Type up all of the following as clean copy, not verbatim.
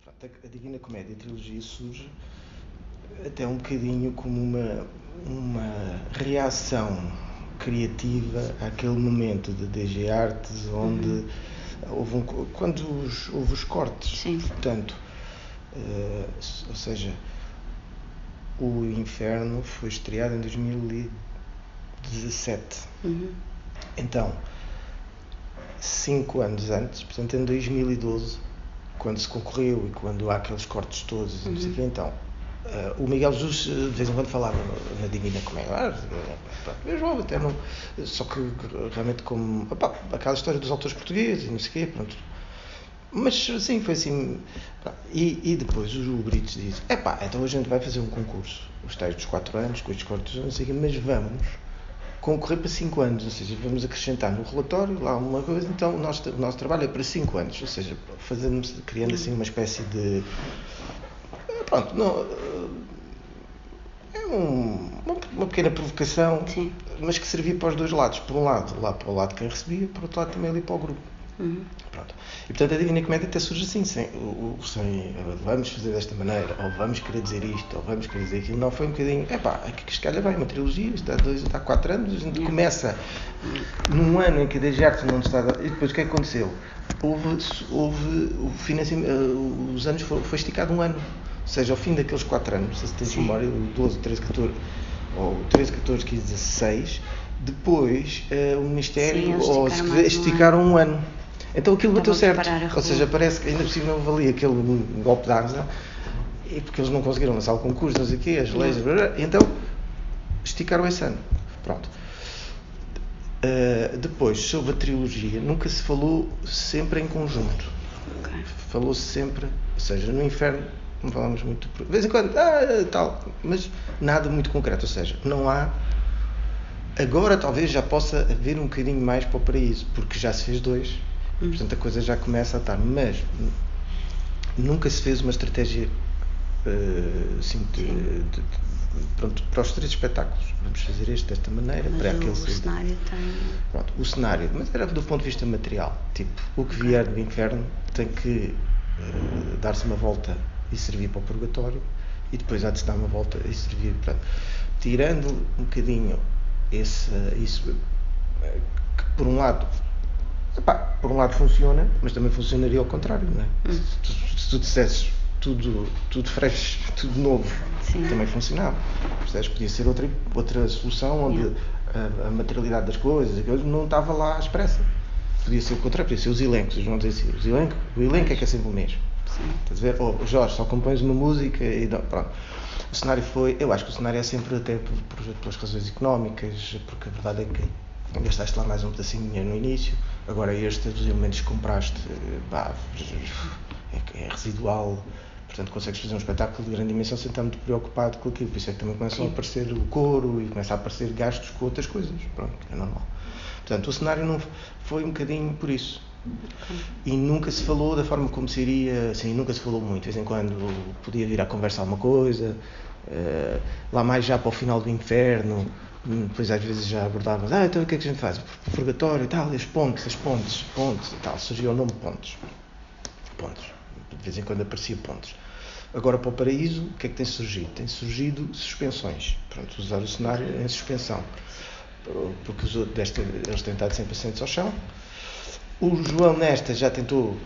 Pronto, a Divina Comédia, a trilogia, surge até um bocadinho como uma reação criativa àquele momento de DG Artes, onde quando houve os cortes. Sim. Portanto, ou seja, o Inferno foi estreado em 2017. Então, 5 anos antes, portanto em 2012, quando se concorreu e quando há aqueles cortes todos, não sei o quê, então, o Miguel Jesus de vez em quando falava na Divina Comédia, mesmo até não, só que realmente como aquela história dos autores portugueses e não sei o quê, pronto. Mas sim, foi assim. E depois o Brites disse: então a gente vai fazer um concurso, os tais dos 4 anos, com estes cortes, não sei o quê, mas vamos concorrer para 5 anos, ou seja, vamos acrescentar no relatório lá uma coisa, então o nosso trabalho é para 5 anos, ou seja, criando assim uma espécie de. Pronto, não, é uma pequena provocação, sim, mas que servia para os dois lados. Por um lado, lá para o lado de quem recebia, por outro lado também ali para o grupo. Pronto. E portanto a Divina Comédia até surge assim, sem vamos fazer desta maneira, ou vamos querer dizer isto, ou vamos querer dizer aquilo. Não, foi um bocadinho, aqui que se calhar vai uma trilogia, está há 4 anos, a gente começa num ano em que a DG Artes não está. E depois o que aconteceu? Houve o financiamento, os anos foi esticado um ano. Ou seja, ao fim daqueles 4 anos, se tens memória, o 12, 13, 14, ou 13, 14, 15, 16, depois o Ministério esticaram um ano. Então aquilo bateu certo, ou seja, parece que ainda por cima não valia aquele golpe de asa, porque eles não conseguiram lançar o concurso, não sei o quê, as leis, então esticaram esse ano. Pronto. Depois, sobre a trilogia, nunca se falou sempre em conjunto. Falou-se sempre, ou seja, no Inferno não falamos muito, de vez em quando, tal, mas nada muito concreto, ou seja, não há. Agora talvez já possa haver um bocadinho mais para o Paraíso, porque já se fez 2. Portanto a coisa já começa a estar, mas nunca se fez uma estratégia assim pronto, para os 3 espetáculos. Vamos fazer desta maneira, mas para aquele. O cenário tem. Pronto, o cenário, mas era do ponto de vista material. Tipo, o que vier do Inferno tem que dar-se uma volta e servir para o Purgatório, e depois há de se dar uma volta e servir para. Tirando um bocadinho isso, que por um lado funciona, mas também funcionaria ao contrário, não é? Se tu dissesses tudo fresco, tudo novo, também funcionava. Podia ser outra solução onde a materialidade das coisas não estava lá à expressa. Podia ser o contrário, podia ser os elencos. Eles vão dizer assim, o elenco é que é sempre o mesmo. Estás a ver? Jorge, só compões uma música e não, pronto. O cenário eu acho que o cenário é sempre até pelas razões económicas, porque a verdade é que gastaste lá mais um pedacinho de dinheiro no início, agora dos elementos que compraste é residual, portanto consegues fazer um espetáculo de grande dimensão sem estar muito preocupado com aquilo, por isso é que também começam a aparecer o coro e começa a aparecer gastos com outras coisas, pronto, é normal. Portanto, o cenário não foi um bocadinho por isso. E nunca se falou da forma como seria, assim, nunca se falou muito. De vez em quando podia vir a conversar alguma coisa, lá mais já para o final do Inferno, depois às vezes já abordávamos, então o que é que a gente faz? Purgatório e tal, as pontes e tal, surgiu o nome Pontes. De vez em quando aparecia Pontes. Agora para o Paraíso, o que é que tem surgido? Tem surgido suspensões. Pronto, usar o cenário em suspensão. Porque eles têm estado sempre assentes ao chão. O João Nesta já tentou,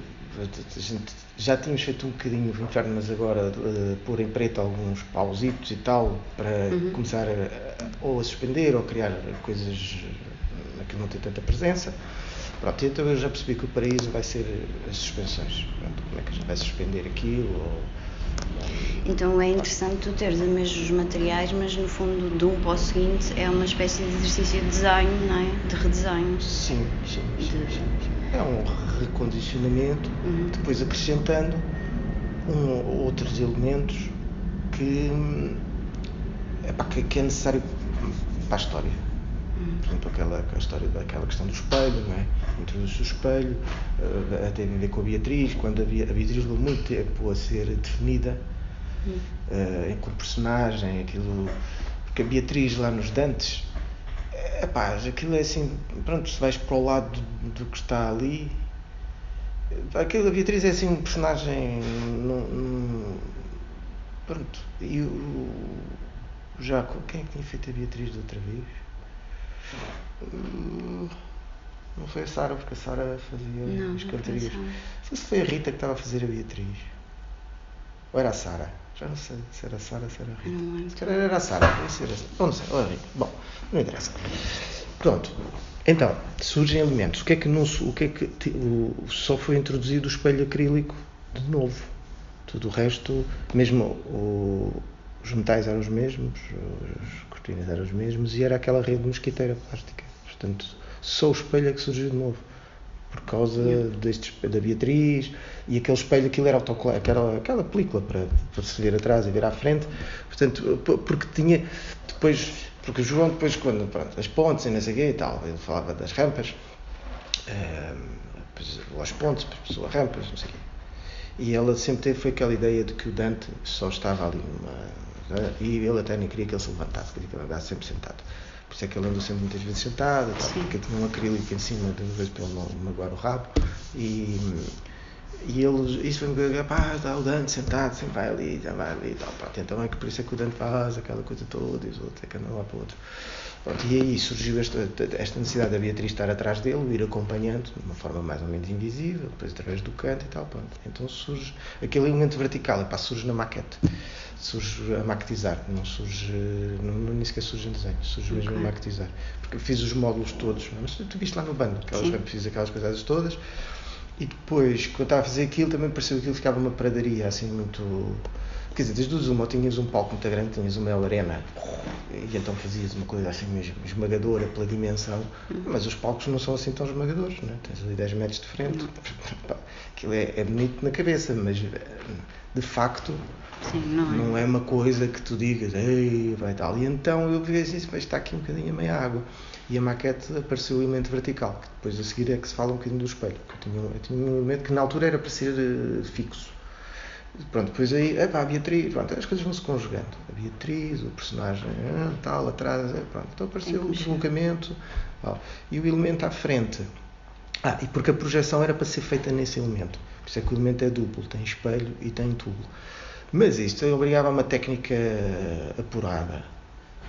já tínhamos feito um bocadinho o Inferno, mas agora pôr em preto alguns pausitos e tal, para começar ou a suspender ou a criar coisas que não tem tanta presença. Pronto, então eu já percebi que o Paraíso vai ser as suspensões. Pronto, como é que a gente vai suspender aquilo? Então é interessante tu teres os mesmos materiais, mas no fundo de um para o seguinte é uma espécie de exercício de desenho, não é? De redesenho. Sim. É um recondicionamento, depois acrescentando outros elementos que é necessário para a história. Por exemplo, aquela história daquela questão do espelho, não é? Introduz o espelho, até a ver com a Beatriz, quando a Beatriz levou muito tempo a ser definida como personagem, aquilo, porque a Beatriz lá nos Dantes, aquilo é assim, pronto, se vais para o lado do que está ali, Aquela Beatriz é assim um personagem. Pronto. E já quem é que tinha feito a Beatriz da outra vez? Não foi a Sara, porque a Sara fazia as cantarias. Se foi a Rita que estava a fazer a Beatriz. Ou era a Sara? Já não sei se era a Sara, se era a Rita. Se calhar era a Sara. Não sei, ou a Rita. Bom, não interessa. Pronto. Então, surgem elementos. O que é que só foi introduzido o espelho acrílico de novo? Tudo o resto, mesmo os metais eram os mesmos, as cortinas eram os mesmos e era aquela rede mosquiteira plástica. Portanto, só o espelho é que surgiu de novo. Por causa da Beatriz e aquele espelho, aquilo era autocolante, aquela película para se ver atrás e ver à frente. Portanto, porque tinha depois, porque o João depois, quando as pontes e não sei o quê e tal, ele falava das rampas, as pontes, depois as rampas, não sei o quê. E ela sempre foi aquela ideia de que o Dante só estava ali e ele até nem queria que ele se levantasse, queria que ele andasse sempre sentado. Por isso é que ele andou sempre muitas vezes sentado, porque tinha um acrílico em cima, de vez para ele não magoar o rabo. E ele, isso foi-me dizer, está o Dante sentado, sempre vai ali, já vai ali e tal. Pronto, então é que por isso é que o Dante faz aquela coisa toda e os outros é que andam lá para o outro. Pronto, e aí surgiu esta necessidade da Beatriz estar atrás dele, o ir acompanhando de uma forma mais ou menos invisível, depois através do canto e tal. Pronto. Então surge aquele elemento vertical, surge na maquete, surge a maquetizar, não surge, nem sequer surge em desenho, surge mesmo a maquetizar. Porque fiz os módulos todos, mas tu viste lá no bando, fiz aquelas coisas todas, e depois, quando estava a fazer aquilo, também pareceu que aquilo ficava uma pradaria assim muito. Quer dizer, desde o Zoom, tinhas um palco muito grande, tinhas uma arena, e então fazias uma coisa assim mesmo esmagadora pela dimensão, mas os palcos não são assim tão esmagadores, não é? Tens ali 10 metros de frente, aquilo é bonito na cabeça, mas de facto não é uma coisa que tu digas, ei, vai tal. E então eu vi assim, está aqui um bocadinho a meia água. E a maquete apareceu o elemento vertical, que depois a seguir é que se fala um bocadinho do espelho. Eu tinha um elemento que na altura era para ser fixo. Pronto, depois aí, a Beatriz, pronto, as coisas vão se conjugando. A Beatriz, o personagem, tal, atrás, pronto. Então apareceu o deslocamento e o elemento à frente. E porque a projeção era para ser feita nesse elemento. Por isso é que o elemento é duplo, tem espelho e tem tubo. Mas isto obrigava a uma técnica apurada.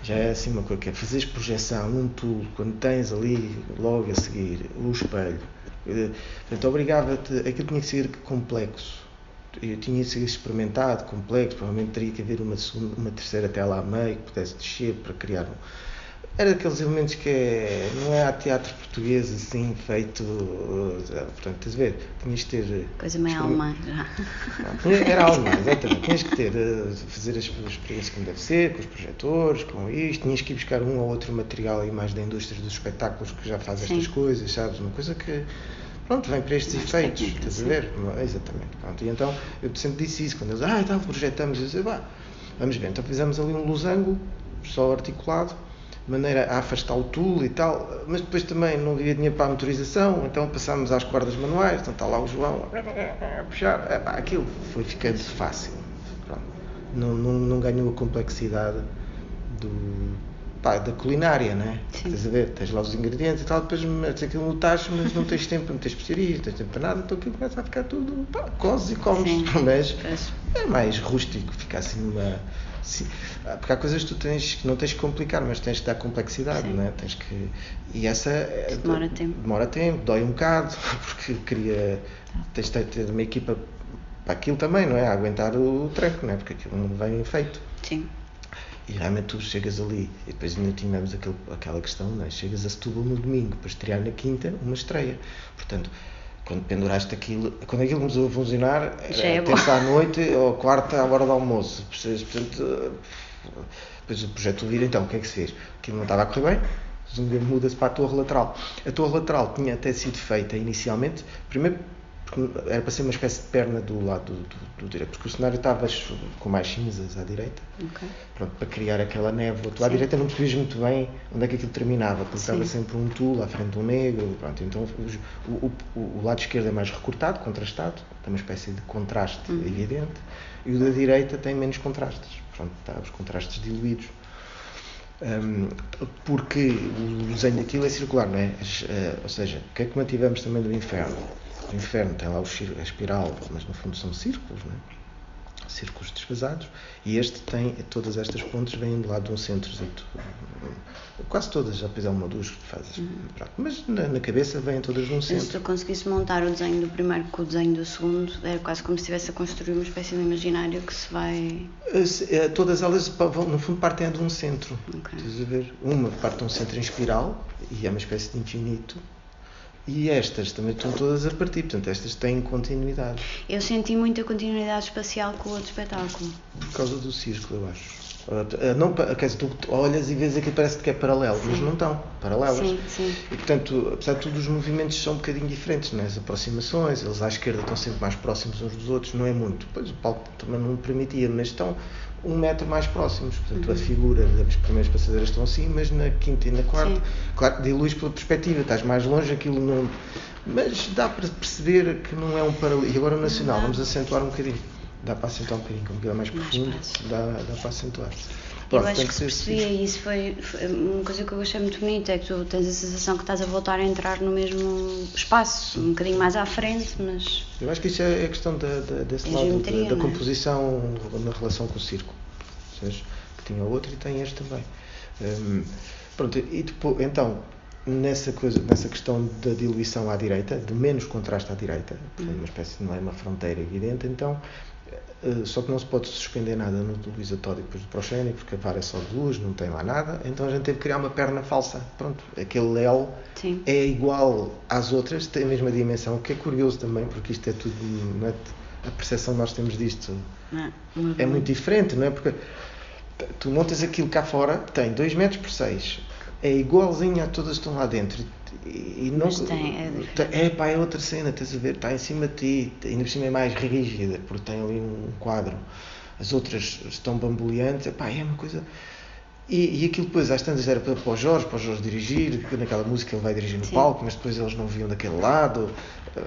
Já é assim uma coisa, que é fazeres projeção, um tubo, quando tens ali, logo a seguir, o espelho. Portanto, obrigava-te, aquilo tinha que ser complexo. Eu tinha que ser experimentado, complexo, provavelmente teria que haver uma terceira tela a meio, que pudesse descer para criar Era daqueles elementos que não é a teatro português assim, feito, portanto, estás a ver, tinhas que ter... Coisa meio alemã, já. Era alemã, exatamente, tinhas que ter, fazer as experiências como deve ser, com os projetores, com isto, tinhas que ir buscar um ou outro material aí mais da indústria dos espetáculos que já faz estas coisas, sabes, uma coisa que... Pronto, vem para estes efeitos, estás a ver? Exatamente. Pronto. E então, eu sempre disse isso, quando eles, então projetamos, eu disse, vamos ver, então fizemos ali um losango, só articulado, de maneira a afastar o tool e tal, mas depois também não havia dinheiro para a motorização, então passámos às cordas manuais, então está lá o João a puxar, aquilo foi ficando fácil. Pronto. Não ganhou a complexidade da culinária, né? Estás a ver, tens lá os ingredientes e tal, depois metes aquilo no tacho, mas não tens tempo para meter especiarias, não tens tempo para nada, então aquilo começa a ficar tudo, cozes e comes, mas é mais rústico, fica assim numa... Porque há coisas que tu tens que não tens que complicar, mas tens que dar complexidade, não é? Tens que... E essa... Demora tempo, dói um bocado, porque tens de ter uma equipa para aquilo também, não é? A aguentar o tranco, não é? Porque aquilo não vem feito. Sim. E realmente tu chegas ali, e depois ainda tínhamos aquela questão, não é? Chegas a Setúbal no domingo, para estrear na quinta uma estreia. Portanto, quando penduraste aquilo, quando aquilo começou a funcionar, era terça à noite ou quarta à hora do almoço. Portanto, depois o projeto vira, então, o que é que se fez? Aquilo não estava a correr bem, muda-se para a torre lateral. A torre lateral tinha até sido feita inicialmente, primeiro porque era para ser uma espécie de perna do lado do direito, porque o cenário estava com mais cinzas à direita, pronto, para criar aquela névoa. Tu à direita não percebias muito bem onde é que aquilo terminava, porque estava sempre um tulo à frente de um negro, pronto, então o lado esquerdo é mais recortado, contrastado, tem uma espécie de contraste evidente, e o da direita tem menos contrastes, pronto, está os contrastes diluídos. Porque o desenho daquilo é circular, não é? Ou seja, o que é que mantivemos também do inferno? O inferno tem lá a espiral, mas no fundo são círculos, não é? Círculos desfasados, e este tem, todas estas pontes vêm do lado de um centro, quase todas, já depois há uma ou duas que fazes, mas na cabeça vêm todas de um centro. Se tu conseguisse montar o desenho do primeiro com o desenho do segundo, era quase como se estivesse a construir uma espécie de imaginário que se vai... Todas elas, no fundo, partem de um centro. Okay. Estás a ver? Uma parte de um centro em espiral, e é uma espécie de infinito. E estas também estão todas a partir, portanto, estas têm continuidade. Eu senti muita continuidade espacial com o outro espetáculo. Por causa do círculo, eu acho. Não, quer dizer, tu olhas e vês aquilo parece que é paralelo, sim, mas não estão paralelas. Sim, sim. E, portanto, apesar de tudo, os movimentos são um bocadinho diferentes, né? As aproximações, eles à esquerda estão sempre mais próximos uns dos outros, não é muito. Pois o palco também não permitia, mas estão 1 metro mais próximos. Portanto, a figura das primeiras passadeiras estão assim, mas na quinta e na quarta, sim, claro que diluís pela perspectiva, estás mais longe, aquilo não... Mas dá para perceber que não é um paralelo. E agora o Nacional, vamos acentuar um bocadinho. Dá para acentuar um bocadinho, como que é mais profundo, dá para acentuar. Pronto, eu acho que se percebia isso, foi uma coisa que eu achei muito bonita, é que tu tens a sensação que estás a voltar a entrar no mesmo espaço, um bocadinho mais à frente, mas... Eu acho que isso é a questão desse lado, da composição na relação com o círculo, seja, que tinha o outro e tem este também. Pronto, e depois, então, nessa questão da diluição à direita, de menos contraste à direita, uma espécie, não é uma fronteira evidente, então... só que não se pode suspender nada no utilizatório depois do proscénico, porque a vara é só de luz, não tem lá nada, então a gente teve que criar uma perna falsa. Pronto, aquele L, sim, é igual às outras, tem a mesma dimensão, o que é curioso também, porque isto é tudo, não é, a percepção que nós temos disto é muito diferente, não é? Porque tu montas aquilo cá fora, tem 2 metros por 6, é igualzinho a todas que estão lá dentro. E não, mas é outra cena, estás a ver, está em cima de ti, ainda por cima é mais rígida, porque tem ali um quadro, as outras estão bamboleantes, é uma coisa... E aquilo depois às tantas era para o Jorge dirigir, naquela música ele vai dirigir no palco, mas depois eles não viam daquele lado,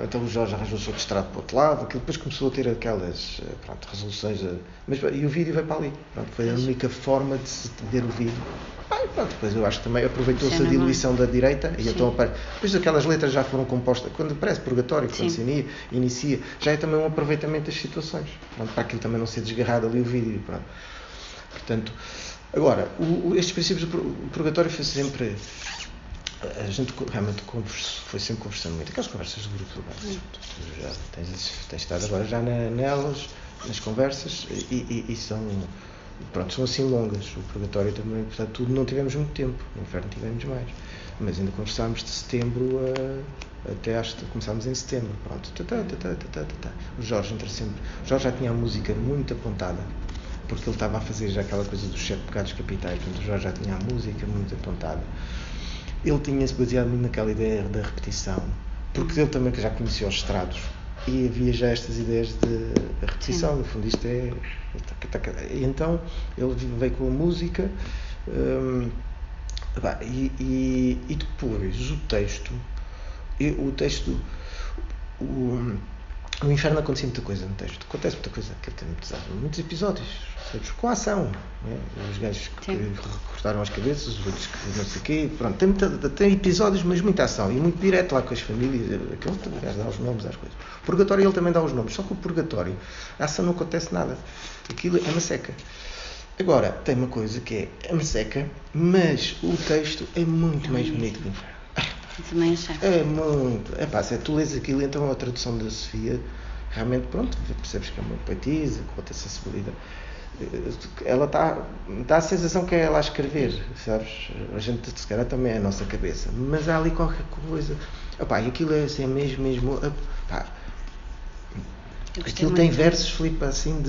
então o Jorge arranjou-se outro estrado para o outro lado, aquilo depois começou a ter aquelas resoluções, e o vídeo vai para ali, foi a única forma de se ver o vídeo. Depois eu acho que também aproveitou-se a diluição da direita, e então depois aquelas letras já foram compostas, quando parece purgatório, quando se inicia, já é também um aproveitamento das situações, para aquilo também não ser desgarrado ali o vídeo. Portanto, agora, estes princípios do purgatório foi sempre, a gente realmente foi sempre conversando muito, aquelas conversas de grupo, tu já tens estado agora já nelas, nas conversas, e são assim longas. O purgatório também, apesar de tudo, não tivemos muito tempo, no inferno tivemos mais, mas ainda conversámos de setembro até acho que começámos em setembro. O Jorge entra sempre. O Jorge já tinha a música muito apontada, porque ele estava a fazer já aquela coisa dos 7 pecados capitais, portanto o Jorge já tinha a música muito apontada. Ele tinha-se baseado muito naquela ideia da repetição, porque ele também já conhecia os estrados, e havia já estas ideias de repetição, no fundo isto é... E então ele veio com a música, e depois o texto, no inferno acontecia muita coisa no texto, acontece muita coisa, que tem muitos episódios, sabes, com a ação, né? Os gajos que cortaram as cabeças, os outros que não sei o quê, pronto, tem episódios, mas muita ação, e muito direto lá com as famílias, aquele também dá os nomes às coisas. O purgatório ele também dá os nomes, só que o purgatório, a ação não acontece nada, aquilo é uma seca. Agora, tem uma coisa que é uma seca, mas o texto é muito mais bonito que o inferno. Também achei. É muito. Se tu lês aquilo, então a tradução da Sofia, realmente, percebes que é uma poetisa, com outra sensibilidade. Ela dá a sensação que é ela a escrever, sabes? A gente, se calhar, também é a nossa cabeça, mas há ali qualquer coisa. E aquilo é assim, mesmo. Aquilo tem versos, Filipe, assim,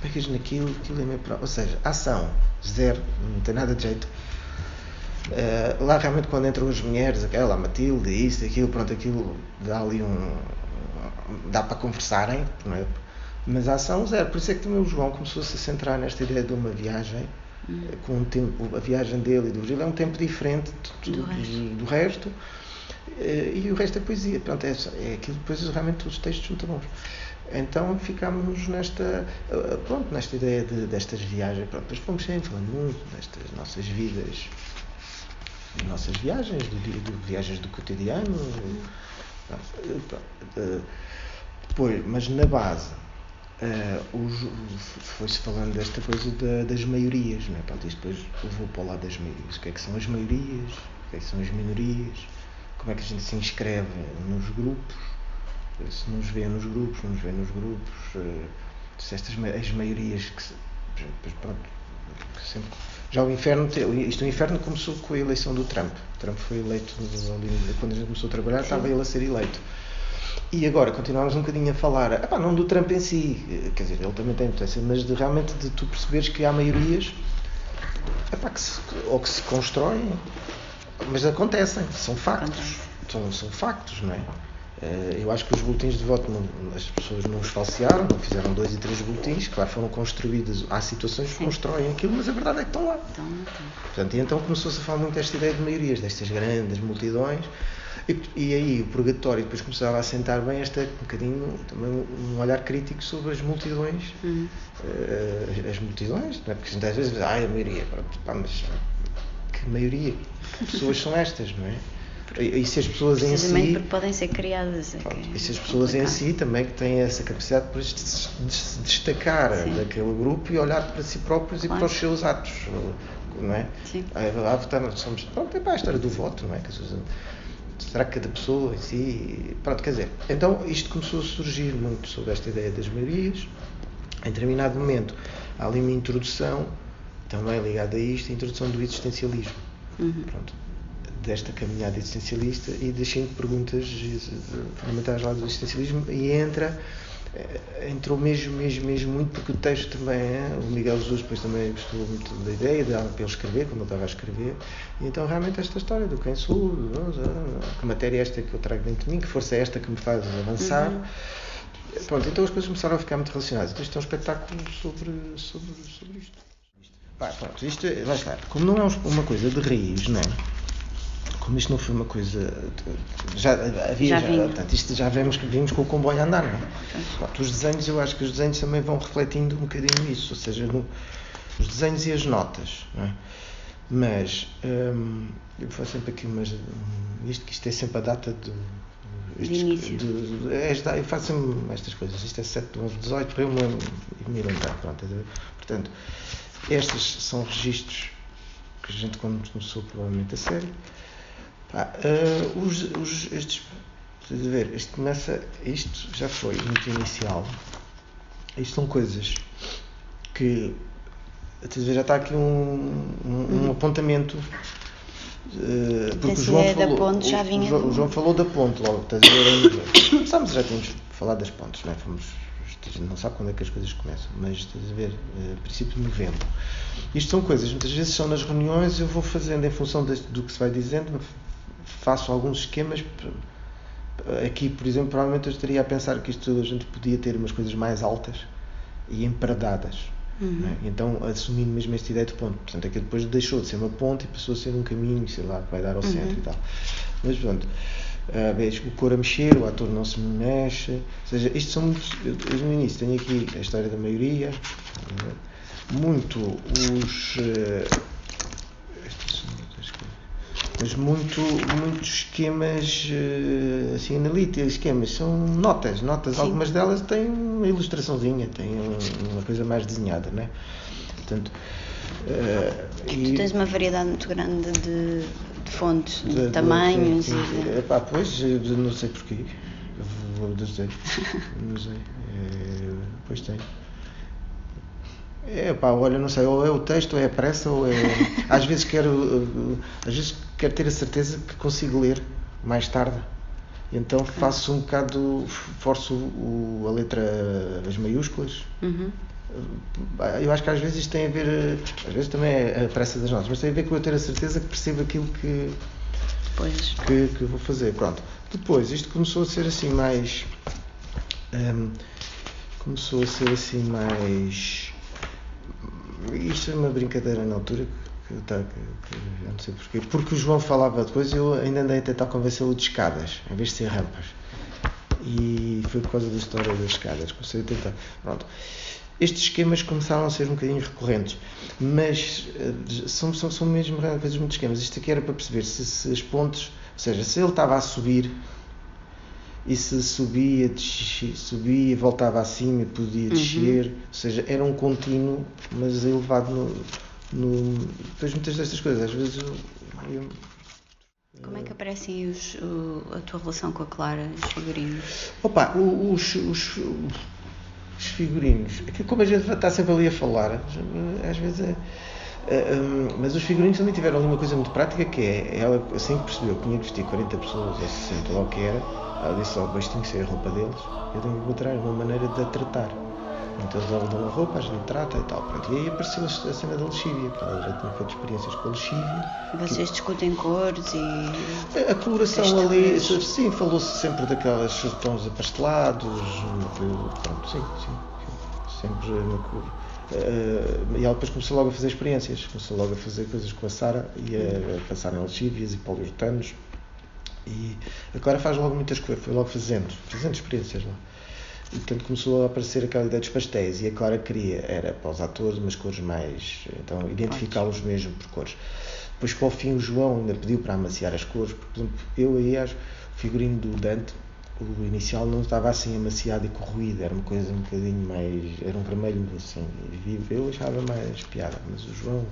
pegas naquilo, aquilo é meio. Ou seja, ação, zero, não tem nada de jeito. Lá realmente quando entram as mulheres, aquela, a Matilde, isso, aquilo, aquilo dá ali dá para conversarem, não é? Mas a ação zero, por isso é que também o João começou-se a centrar nesta ideia de uma viagem, com um tempo, a viagem dele e do Virgílio é um tempo diferente do resto, e o resto é poesia, é aquilo, depois realmente os textos muito bons. Então ficámos nesta ideia destas viagens, depois fomos sempre falando muito destas nossas vidas, nossas viagens, viagens do cotidiano, Pois, mas na base, foi-se falando desta coisa das maiorias, não é? Pronto, e depois eu vou para o lado das maiorias. O que é que são as maiorias? O que é que são as minorias? Como é que a gente se inscreve nos grupos? Se nos vê nos grupos, não nos vê nos grupos? Se as maiorias pronto, sempre. Já o inferno começou com a eleição do Trump. O Trump foi eleito, quando a gente começou a trabalhar, estava ele a ser eleito. E agora continuamos um bocadinho a falar, não do Trump em si, quer dizer, ele também tem importância, mas realmente de tu perceberes que há maiorias que se constroem, mas acontecem, são factos. São factos, não é? Eu acho que os boletins de voto, as pessoas não os falsearam, não fizeram 2 e 3 boletins, claro, foram construídos, há situações que constroem aquilo, mas a verdade é que estão lá. Portanto, e então começou-se a falar muito desta ideia de maiorias, destas grandes multidões, e aí o purgatório depois começava a assentar bem um bocadinho, também um olhar crítico sobre as multidões, as multidões, não é? Porque a gente às vezes diz, a maioria, mas que maioria? Que pessoas são estas, não é? E se as pessoas em si, porque podem ser criadas. E se as pessoas em si também que têm essa capacidade depois de se destacar daquele grupo e olhar para si próprios e para os seus atos, não é? Sim. Pronto, é a história do voto, não é? Será que cada pessoa em si, pronto, quer dizer, então isto começou a surgir muito sobre esta ideia das maiorias. Em determinado momento há ali uma introdução também ligada a isto, a introdução do existencialismo. Pronto, desta caminhada existencialista e das 5 perguntas fundamentais lá do existencialismo, e entrou mesmo muito, porque o texto também o Miguel Jesus depois também gostou muito da ideia para ele escrever, como ele estava a escrever, e então realmente esta história do quem sou, que matéria é esta que eu trago dentro de mim, que força é esta que me faz avançar. Pronto, então as coisas começaram a ficar muito relacionadas. Então isto é um espetáculo sobre isto. Pronto, isto lá está, como não é uma coisa de raiz, não é? Como isto não foi uma coisa. Portanto, isto já vimos com o comboio a andar, não é? Pronto, os desenhos, eu acho que os desenhos também vão refletindo um bocadinho isso, ou seja, os desenhos e as notas, não é? Mas eu faço sempre aqui isto é sempre a data do início. Eu faço sempre estas coisas, isto é 7/11/18 para eu me lembrar, pronto. Portanto, estes são registros que a gente, quando começou provavelmente a série, isto já foi muito inicial. Isto são coisas que já está aqui um apontamento, porque o João falou da ponte logo, já tínhamos falado das pontes, não é? A gente não sabe quando é que as coisas começam, mas princípio de novembro. Isto são coisas, muitas vezes são nas reuniões, eu vou fazendo em função do que se vai dizendo, faço alguns esquemas. Aqui, por exemplo, provavelmente eu estaria a pensar que a gente podia ter umas coisas mais altas e emparadadas. Né? Então, assumindo mesmo esta ideia de ponte. Portanto, aquilo depois deixou de ser uma ponte e passou a ser um caminho, sei lá, que vai dar ao centro e tal. Mas pronto, o cor a mexer, o ator não se mexe. Ou seja, isto são muitos. Eu no início tenho aqui a história da maioria, muito os. Mas muitos esquemas assim, analíticos, esquemas, são notas, Sim. Algumas delas têm uma ilustraçãozinha, têm uma coisa mais desenhada, né? Portanto, tu tens uma variedade muito grande de fontes, de tamanhos. Pois, eu não sei porquê, não sei, pois tem. Olha, não sei, ou é o texto, ou é a pressa, ou é... Às vezes quero ter a certeza que consigo ler mais tarde. Então faço um bocado, forço a letra, as maiúsculas. Eu acho que às vezes isto tem a ver, às vezes também é a pressa das notas, mas tem a ver com eu ter a certeza que percebo aquilo que vou fazer. Pronto. Depois, isto começou a ser assim mais... Isto é uma brincadeira na altura que eu não sei porquê. Porque o João falava depois, eu ainda andei a tentar convencê-lo de escadas, em vez de ser rampas. E foi por causa da história das escadas. Comecei a tentar. Pronto. Estes esquemas começaram a ser um bocadinho recorrentes, mas são mesmo coisas muito esquemas. Isto aqui era para perceber se as pontes, ou seja, se ele estava a subir, e se subia, subia, voltava acima e podia descer, ou seja, era um contínuo, mas elevado depois muitas destas coisas, às vezes Como é que aparecem a tua relação com a Clara, os figurinos? Os figurinos, como a gente está sempre ali a falar, às vezes mas os figurinos também tiveram ali uma coisa muito prática, que é, ela assim que percebeu que tinha que vestir 40 pessoas ou 60 ou o que era, ela disse logo, isto tem que ser a roupa deles, eu tenho que encontrar uma maneira de a tratar. Então eles dão a roupa, a gente trata e tal. Pronto. E aí apareceu a cena da lexívia, porque ela já tinha feito experiências com a lexívia. Vocês discutem cores e... A coloração ali, sim, falou-se sempre daqueles tons apastelados, pronto, sim. Sempre na cor. E ela depois começou logo a fazer experiências, começou logo a fazer coisas com a Sara e a passar em lexívias e poliuretanos. E agora faz logo muitas coisas, foi logo fazendo experiências lá. E portanto começou a aparecer aquela ideia dos pastéis, e a Clara era para os atores umas cores mais, então identificá-los mesmo por cores. Depois para o fim o João ainda pediu para amaciar as cores, porque por exemplo, eu aí acho, o figurino do Dante, o inicial não estava assim amaciado e corroído, era uma coisa um bocadinho mais, era um vermelho assim vivo, eu achava mais piada, mas o João...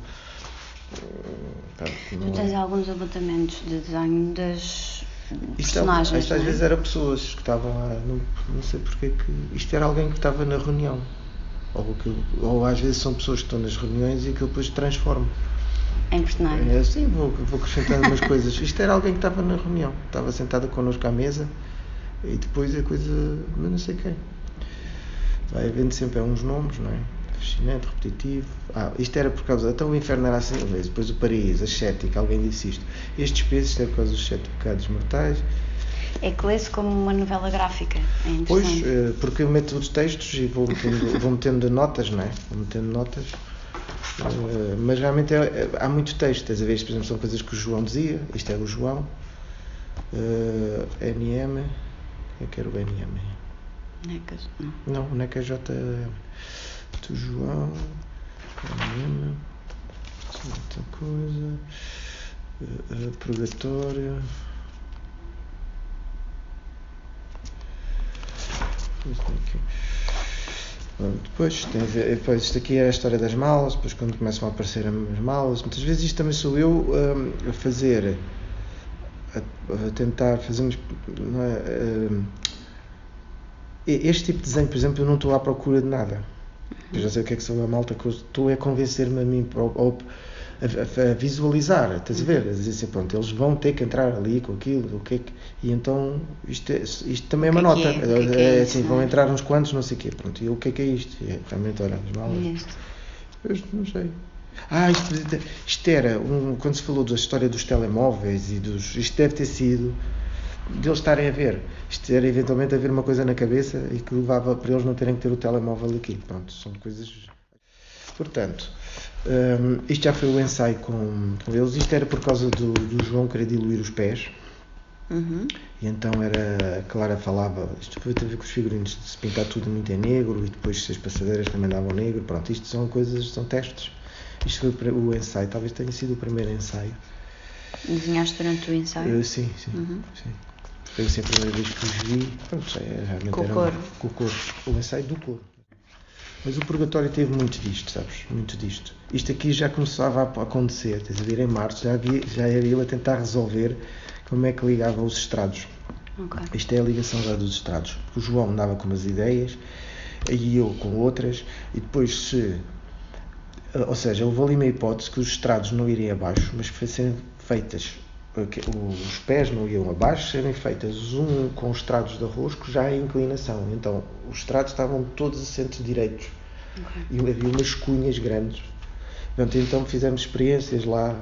Tu tens alguns apontamentos de desenho das personagens, isto às vezes eram pessoas que estavam lá, não sei porque que... Isto era alguém que estava na reunião. Ou às vezes são pessoas que estão nas reuniões e que depois transformam. Em personagem? Sim, vou acrescentando umas coisas. Isto era alguém que estava na reunião. Estava sentada connosco à mesa e depois a coisa... Mas não sei quem. Vai havendo sempre uns nomes, não é? Fascinante, repetitivo. Isto era por causa... Então o inferno era assim, depois o paraíso, a cética, alguém disse isto. Estes pesos, isto é por causa dos 7 pecados mortais. É que lê-se como uma novela gráfica, é interessante. Pois, porque eu meto os textos e vou metendo notas, não é? Vou metendo notas. Mas realmente há muito texto, estás a ver? Isto, por exemplo, são coisas que o João dizia. Isto é o João. NM. Quem é que era o NM? Necas, não. Não, o Neca JM. Do João, outra coisa, purgatório, depois tem a ver, depois isto aqui é a história das malas, depois quando começam a aparecer as malas, muitas vezes isto também sou eu a fazer, a tentar fazer, não é, este tipo de desenho, por exemplo, eu não estou à procura de nada. Eu já sei o que é que sou a malta, que eu estou a convencer-me a mim a visualizar, estás a ver? A dizer assim, pronto, eles vão ter que entrar ali com aquilo, o que é que... E então, isto também é uma nota. É assim, vão entrar uns quantos, não sei o quê, pronto. E o que é isto? E realmente, olha, as malas... Eu não sei. Isto era, quando se falou da história dos telemóveis e dos... Isto deve ter sido... de eles estarem a ver, isto era eventualmente haver uma coisa na cabeça e que levava para eles não terem que ter o telemóvel aqui, pronto, são coisas, portanto, isto já foi o ensaio com eles, isto era por causa do João querer diluir os pés, e então a Clara falava, isto foi a ver com os figurinos, de se pintar tudo muito em negro e depois se as passadeiras também davam negro, pronto, isto são coisas, são testes, isto foi o ensaio, talvez tenha sido o primeiro ensaio. Desenhaste durante o ensaio? Sim. Foi assim a primeira vez que os vi. Pronto, realmente com o couro. Com o couro. O ensaio do couro. Mas o purgatório teve muito disto, sabes? Muito disto. Isto aqui já começava a acontecer. Estás a ver, em março já era ele a tentar resolver como é que ligava os estrados. Okay. Isto é a ligação já dos estrados. O João andava com umas ideias e eu com outras. E depois ou seja, houve ali uma hipótese que os estrados não iriam abaixo, mas que fossem feitas... Os pés não iam abaixo, serem feitas com os estrados de arrosco já em inclinação. Então os estrados estavam todos assentos direitos. E havia umas cunhas grandes. Pronto, então fizemos experiências lá,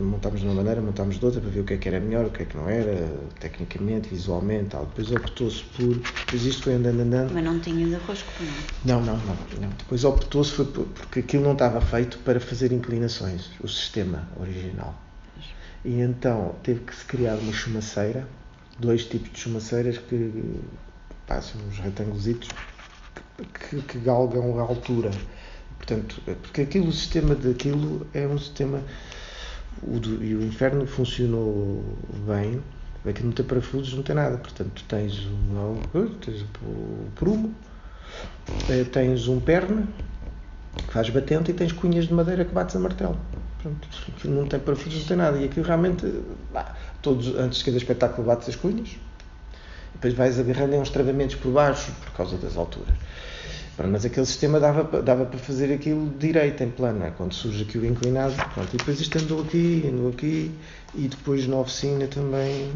montámos de uma maneira, montámos de outra para ver o que é que era melhor, o que é que não era, tecnicamente, visualmente, tal. Depois optou-se por... Depois isto foi andando. Mas não tinha de arrosco, não? Não. Depois optou-se porque aquilo não estava feito para fazer inclinações, o sistema original. E então teve que se criar uma chumaceira, 2 tipos de chumaceiras que passam uns retangulositos que galgam a altura. Portanto, porque o sistema daquilo é um sistema... E o inferno funcionou bem, Aqui não tem parafusos, não tem nada. Portanto, tu tens o prumo, tens um perna que faz batente e tens cunhas de madeira que bates a martelo. Pronto, não tem parafusos, não tem nada. E aquilo realmente, antes de cada espetáculo bates as cunhas, depois vais agarrando em uns travamentos por baixo por causa das alturas. Pronto, mas aquele sistema dava para fazer aquilo direito, em plano, quando surge aqui o inclinado. Pronto, e depois isto andou aqui, e depois na oficina também,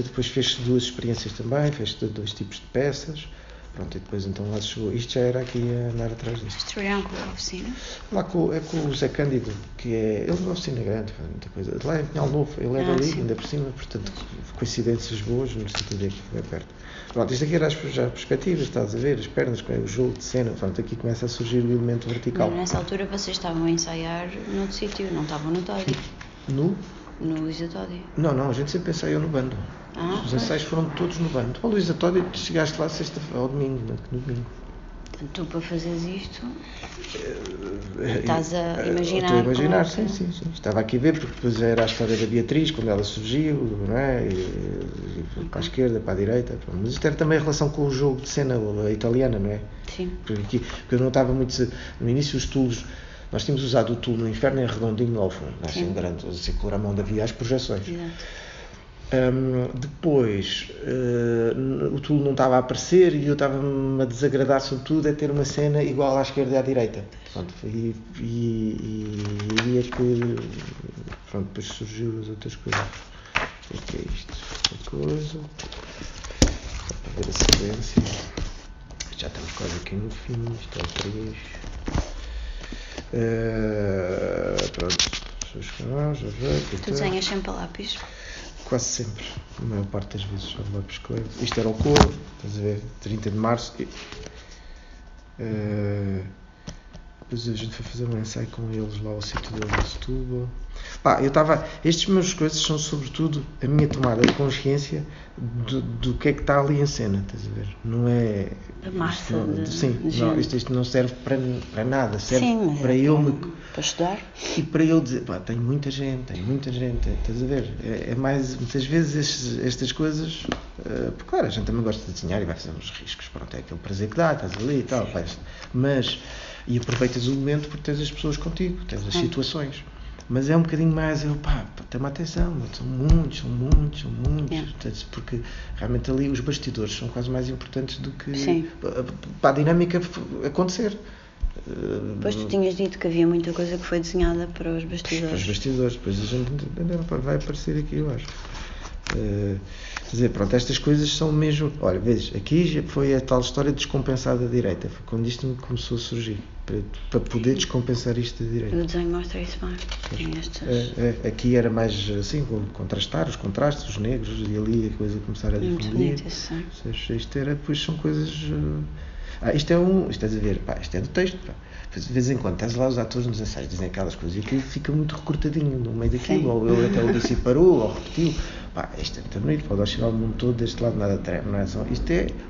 depois fez-se 2 experiências também, fez-se 2 tipos de peças. Pronto, e depois então lá chegou. Isto já era aqui a andar atrás disto. Estrearam com a oficina? Lá com o Zé Cândido, que é. Ele é uma oficina grande, faz muita coisa. Lá é Pinhal Novo, ele é dali, ainda por cima, portanto, coincidências boas no sentido de que é perto. Pronto, isto aqui era já as perspectivas, estás a ver, as pernas, o jogo de cena, pronto, aqui começa a surgir o elemento vertical. Mas nessa altura vocês estavam a ensaiar noutro sítio, não estavam no Tódio? No Luísa Tódio? Não, a gente sempre ensaiou no bando. Os ensaios foram todos no bando. Ao Luísa Tódio, chegaste lá ao domingo, no domingo. Portanto, tu para fazeres isto, estás a imaginar. Estou a imaginar, sim. Estava aqui a ver, porque depois era a história da Beatriz, quando ela surgiu, não é? E para a esquerda, para a direita. Mas isto era também a relação com o jogo de cena italiana, não é? Sim. Porque eu não estava muito. No início, os tulos. Nós tínhamos usado o tulo no inferno em redondinho ao fundo, não é? Assim grande, a circular a mão onde havia as projeções. Exato. Depois o tulo não estava a aparecer e eu estava-me a desagradar sobretudo a ter uma cena igual à esquerda e à direita. Pronto, e é que pronto, depois surgiu as outras coisas. O que é isto? Esta coisa. Só para ver a sequência. Já estamos quase aqui no fim, isto é o 3. Pronto. Já ver. Tu desenhas sempre a lápis? Quase sempre, a maior parte das vezes, só lápis cor. Isto era o couro, estás a ver, 30 de março. Depois a gente foi fazer um ensaio com eles lá ao sítio deles em Setúbal. Estes meus coisas são sobretudo a minha tomada de consciência do que é que está ali em cena, estás a ver? Não é. A massa isto não serve para nada, serve para para estudar. E para eu dizer, tem muita gente, estás a ver? É mais, muitas vezes estas coisas, porque claro, a gente também gosta de desenhar e vai fazer uns riscos, pronto, é aquele prazer que dá, estás ali e tal, mas, e aproveitas o momento porque tens as pessoas contigo, tens as situações. Mas é um bocadinho mais, tem-me atenção, são muitos, porque realmente ali os bastidores são quase mais importantes do que para a dinâmica acontecer. Depois tu tinhas dito que havia muita coisa que foi desenhada para os bastidores. Para os bastidores, depois a gente vai aparecer aqui, eu acho. Quer dizer, pronto, estas coisas são mesmo. Olha, vês, aqui já foi a tal história descompensada da direita, foi quando isto me começou a surgir, para poder descompensar isto da direita. O desenho mostra isso mais. Aqui era mais assim, contrastar os contrastes, os negros, e ali a coisa começar a difundir. Isto era, depois são coisas. Isto estás a ver, isto é do texto. De vez em quando estás lá, os atores nos ensaios dizem aquelas coisas e aquilo fica muito recortadinho no meio daquilo, ou ele até o disse e parou, ou repetiu. Isto é muito bonito, pode oscilar o mundo todo deste lado, nada treme, não é só.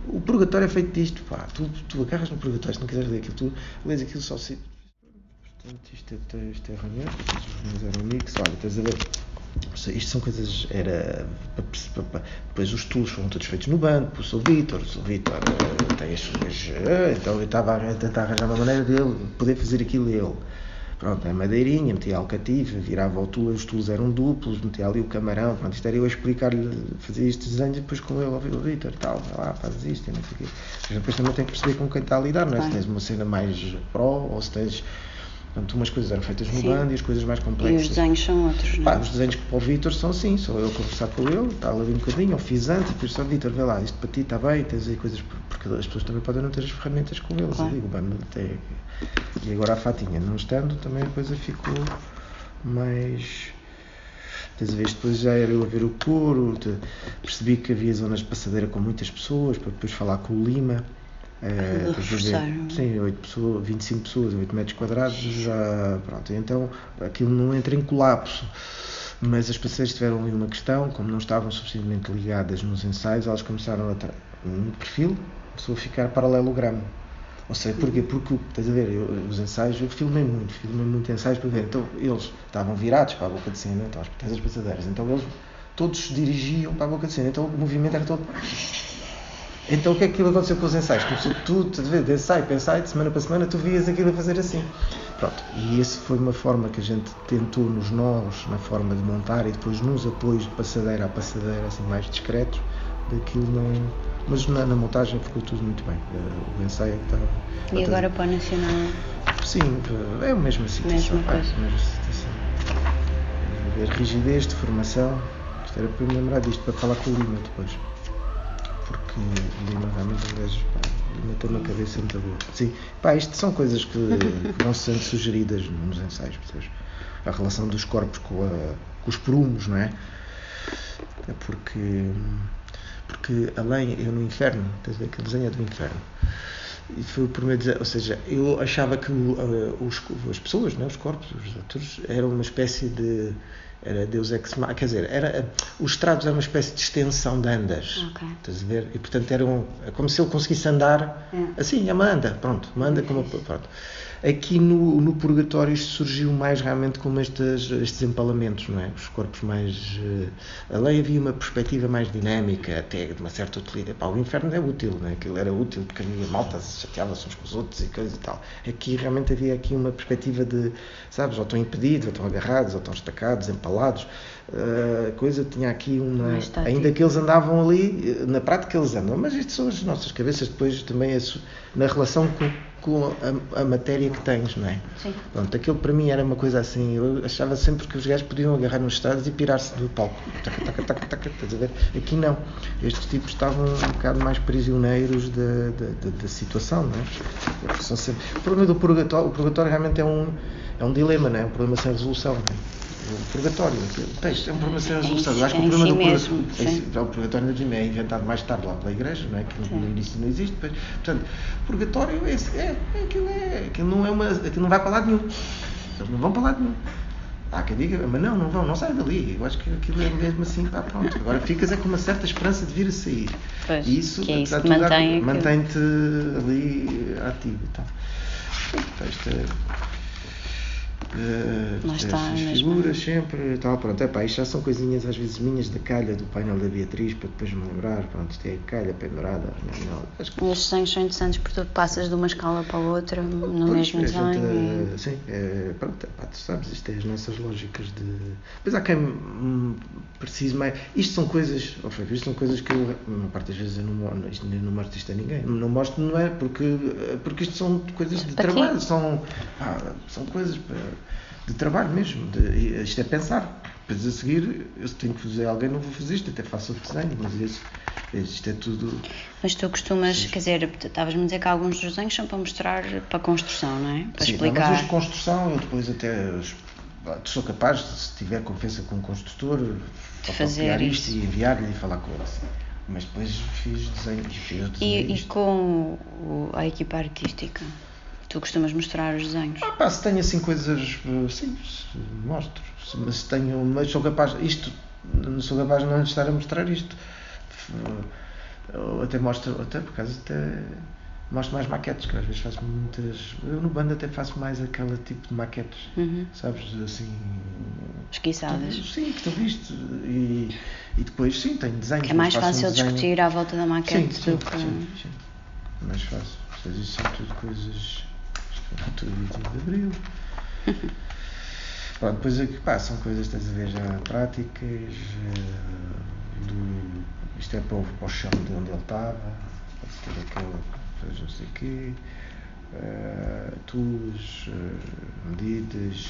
O purgatório é feito disto, tu agarras no purgatório, se não quiseres ler aquilo, tu lês aquilo só se. Portanto, isto é reunião, os meus eram mix, olha, estás a ver. Isto são coisas, depois os tulos foram todos feitos no banco, o Sr. Vítor tem as suas, então eu estava a tentar arranjar uma maneira dele poder fazer aquilo ele. Pronto, a madeirinha, metia alcativo, virava o tulo, os tulos eram duplos, metia ali o camarão, pronto, isto era eu a explicar-lhe, fazer estes desenhos e depois com ele, o Vítor, tal, vai lá, fazes isto e não sei o quê. Mas depois também tem que perceber com quem está a lidar, não é? Se tens uma cena mais pró ou se tens. Portanto, umas coisas eram feitas no bando e as coisas mais complexas. E os desenhos são outros, não é? Os desenhos para o Vítor são assim, só eu conversar com ele, está ali um bocadinho, eu fiz antes e depois só, Vítor, vê lá, isto para ti está bem, tens aí coisas, porque as pessoas também podem não ter as ferramentas com eles, eu digo, bem, até. E agora a fatinha não estando, também a coisa ficou mais. Tens a ver, depois já era eu a ver o couro, percebi que havia zonas de passadeira com muitas pessoas, para depois falar com o Lima. Sim, 25 pessoas, 8 metros quadrados, já, pronto, então aquilo não entra em colapso, mas as passadeiras tiveram ali uma questão, como não estavam suficientemente ligadas nos ensaios, elas começaram no perfil, começou a ficar paralelogramo, Ou seja, porquê? Porque, estás a ver, os ensaios, eu filmei muito ensaios para ver. Então, eles estavam virados para a boca de cena, então, as passadeiras, então eles todos se dirigiam para a boca de cena, então o movimento era todo... Então o que é que aconteceu com os ensaios? Começou tudo, estás a ver, de ensaio para ensaio, de semana para semana, tu vias aquilo a fazer assim. Pronto, e essa foi uma forma que a gente tentou nos nós, na forma de montar, e depois nos apoios de passadeira a passadeira, assim, mais discretos, daquilo não... Mas na montagem ficou tudo muito bem. O ensaio está... E agora para o Nacional? Sim, é a mesma situação. Mesma coisa. Ver rigidez de formação. Isto era para me lembrar disto, para falar com o Lima depois. Porque o Lima realmente às vezes tem uma cabeça muito boa. Sim, isto são coisas que vão sendo sugeridas nos ensaios, percebes? A relação dos corpos com os prumos, não é? É porque além, eu no Inferno, estás a ver, aquele desenho é do Inferno, e foi o primeiro desenho, ou seja, eu achava que as pessoas, não é, os corpos, os atores, eram uma espécie de, era Deus Ex Machina, quer dizer, os estrados eram uma espécie de extensão de andas, estás a ver, e portanto é como se ele conseguisse andar, assim, manda como, pronto. Aqui no Purgatório isto surgiu mais realmente como estes empalamentos, não é? Os corpos mais... Ali havia uma perspectiva mais dinâmica, até de uma certa utilidade. O Inferno é útil, não é? Aquilo era útil porque a malta se chateava-se uns com os outros e coisas e tal. Aqui realmente havia aqui uma perspectiva de, sabes, ou estão impedidos, ou estão agarrados, ou estão estacados, empalados. A coisa tinha aqui uma... Ainda que eles andavam ali, na prática eles andam, mas isto são as nossas cabeças depois também na relação com a matéria que tens, não é? Sim. Pronto, aquilo para mim era uma coisa assim, eu achava sempre que os gajos podiam agarrar nos estrados e pirar-se do palco. Taca, estás a ver? Aqui não. Estes tipos estavam um bocado mais prisioneiros da situação, não é? São sempre... O problema do Purgatório, o Purgatório realmente é um dilema, não é? Um problema sem resolução, não é? O Purgatório, isto é um problema sem resolução. Eu acho que o problema do Purgatório é inventado mais tarde lá pela Igreja, não é? Que no início não existe. Portanto, o Purgatório aquilo não vai para lado nenhum. Eles não vão para lado nenhum. Há quem diga, mas não vão, não sai dali. Eu acho que aquilo é mesmo assim, pronto. Agora ficas com uma certa esperança de vir a sair. Pois, e isso, que é isso que mantém-te ali ativo e tal. Isto é... estas figuras sempre tal, pronto, isto já são coisinhas às vezes minhas da calha do painel da Beatriz para depois me lembrar, pronto, isto é a calha pendurada. Estes desenhos são interessantes porque tu passas de uma escala para a outra no mesmo desenho. Sim, pronto, tu sabes, isto é as nossas lógicas de... Depois há quem precise mais, isto são coisas que eu, uma parte das vezes eu não mostro isto a ninguém, não mostro, não é porque isto são coisas de trabalho, são coisas de trabalho mesmo, isto é pensar. Depois a seguir, eu tenho que fazer alguém, não vou fazer isto, até faço outro desenho, mas isto é tudo... Mas tu costumas, quer dizer, estavas-me a dizer que alguns dos desenhos são para mostrar para a construção, não é? Para explicar. Mas os de construção, eu depois até sou capaz, se tiver confiança com um construtor, de fazer isto e enviar-lhe e falar com ele. Mas depois fiz desenhos. E com a equipa artística? Tu costumas mostrar os desenhos? Se tenho assim coisas, sim, mostro. Mas sou capaz, não sou capaz de não estar a mostrar isto. Eu até mostro, mostro mais maquetes, que às vezes faço muitas. Eu no bando até faço mais aquele tipo de maquetes, sabes, assim. Esquiçadas. Sim, que tu viste. E depois, sim, tenho desenhos. Que é mais fácil discutir à volta da maquete sim. Mais fácil. Mas isso são tudo coisas. Tudo 25 de Abril. Pronto, depois aqui, são coisas, estás a ver, já práticas. Isto é para o chão de onde ele estava. Pode ter aquela, não sei o quê. Tuas, medidas,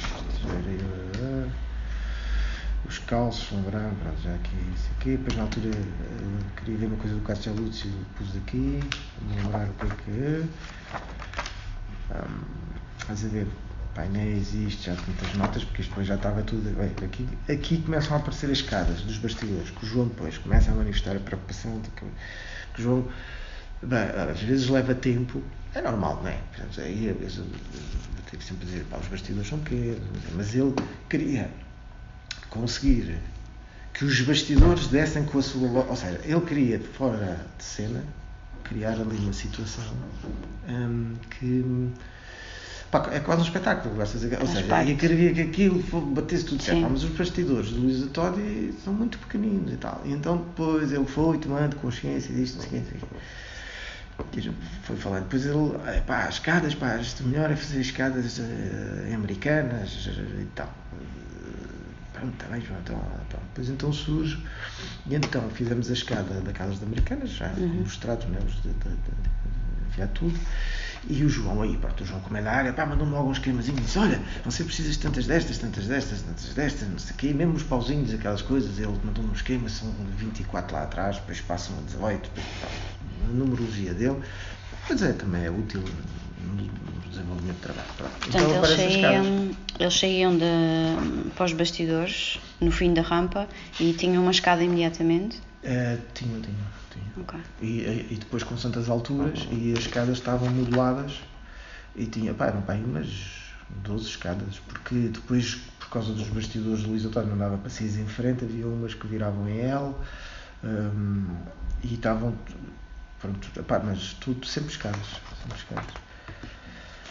os calços, lembrar, já aqui, isso aqui. Depois na altura queria ver uma coisa do Cássio Lúcio, pus aqui, lembrar o que é. Estás a ver, painéis, isto, já muitas notas, porque isto depois já estava tudo bem. Aqui começam a aparecer as escadas dos bastidores, que o João depois começa a manifestar a preocupação de que o João, às vezes leva tempo, é normal, não é? Aí às vezes eu tenho sempre a dizer, os bastidores são pequenos, mas ele queria conseguir que os bastidores dessem com a sua, ou seja, ele queria fora de cena criar ali uma situação que pá, é quase um espetáculo, ou seja, eu queria que aquilo batesse tudo certo, mas os bastidores do Luís Todi são muito pequeninos e tal, e então depois ele foi tomando consciência disto, não sei o que, foi falando, depois ele, pá, as escadas, pá, isto melhor é fazer escadas americanas e tal. Pronto, está bem, João, depois então surge, e então fizemos a escada daquelas americanas, já mostrados, né, já tudo, e o João aí, pronto, o João como é da área, pá, mandou-me logo uns esquemazinhos, disse, olha, você precisa de tantas destas, não sei o quê, mesmo os pauzinhos, aquelas coisas, ele mandou-me um esquema, são 24 lá atrás, depois passam a 18, depois, a numerologia dele, mas também é útil no desenvolvimento de trabalho. Portanto, então, eles saíam para os bastidores, no fim da rampa, e tinham uma escada imediatamente? Tinham. Okay. E depois com santas alturas, e as escadas estavam moduladas, e tinha, eram umas 12 escadas, porque depois, por causa dos bastidores do Luís António, não dava para sair em frente, havia umas que viravam em L, e estavam, pronto, mas tudo sempre escadas.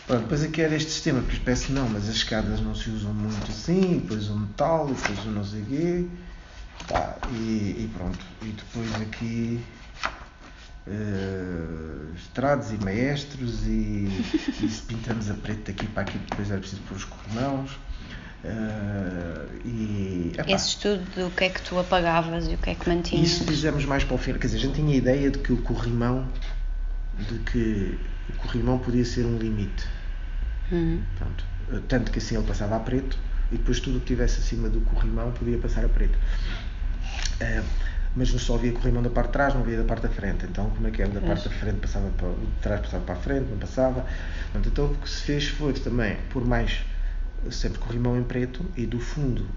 Pronto, depois aqui era este sistema, que parece não, mas as escadas não se usam muito assim, depois o metal, depois o não sei quê, e pronto, e depois aqui estrados e maestros, e se pintamos a preto daqui para aqui, depois era preciso pôr os corrimãos. Esse estudo do que é que tu apagavas e o que é que mantinhas? Isso fizemos mais para o fim, quer dizer, a gente tinha a ideia de que o corrimão podia ser um limite. Pronto. Tanto que assim ele passava a preto, e depois tudo o que estivesse acima do corrimão podia passar a preto. Mas só havia corrimão da parte de trás, não havia da parte da frente. Então como é que era? Da parte da frente passava para o de trás, passava para a frente, não passava. Pronto, então o que se fez foi também por mais sempre corrimão em preto, e do fundo,